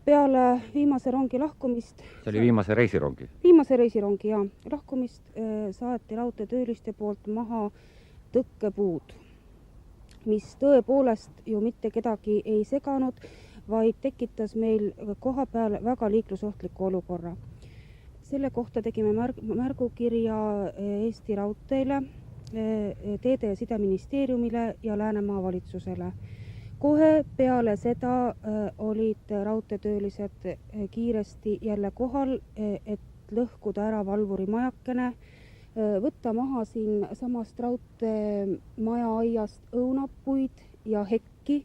Peale viimase rongi lahkumist, See oli viimase reisirongi. viimase reisirongi lahkumist saati raudteetööliste poolt maha tõkkepuud, mis tõepoolest ju mitte kedagi ei seganud, vaid tekitas meil koha peal väga liiklusohtliku olukorra. Selle kohta tegime märgukirja Eesti Raudteele, Teede- ja Sideministeeriumile ja Läänemaa valitsusele. Kohe peale seda olid raudteetöölised kiiresti jälle kohal, et lõhkuda ära valvurimajakene, võtta maha siin samast raudteemaja aiast õunapuid ja hekki,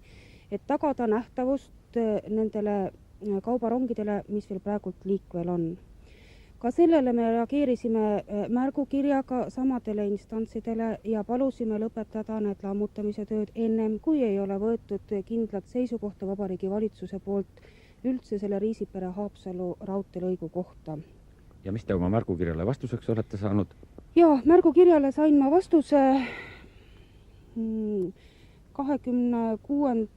et tagada nähtavust nendele kaubarongidele, mis veel praegult liikvel on. Ka sellele me reageerisime märgukirjaga samadele instantsidele ja palusime lõpetada need lammutamise tööd ennem, kui ei ole võetud kindlat seisukohta Vabariigi Valitsuse poolt üldse selle Riisipere-Haapsalu raudteelõigu kohta. Ja mis te oma märgukirjale vastuseks olete saanud? Ja märgukirjale sain ma vastuse 26.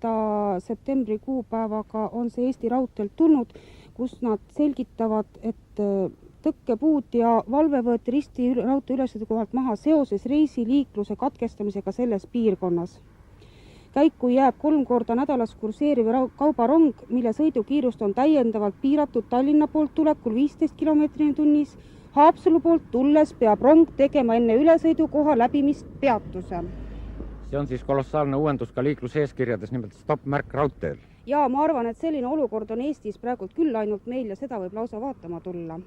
septembri kuupäevaga on see Eesti Raudteelt tulnud, kus nad selgitavad, et tõkkepuud ja valve võeti Risti raudtee ülesõidu kohalt maha seoses reisiliikluse katkestamisega selles piirkonnas. Käiku jääb 3 korda nädalas kurseeriv kaubarong, mille sõidukiirust on täiendavalt piiratud Tallinna poolt tulekul 15 km/h tunnis. Haapsalu poolt tulles peab rong tegema enne ülesõidukoha läbimist peatuse. See on siis kolossaalne uuendus ka liikluseeskirjades, nimelt stopp-märk raudteel. Ja ma arvan, et selline olukord on Eestis praegult küll ainult meil ja seda võib lausa vaatama tulla.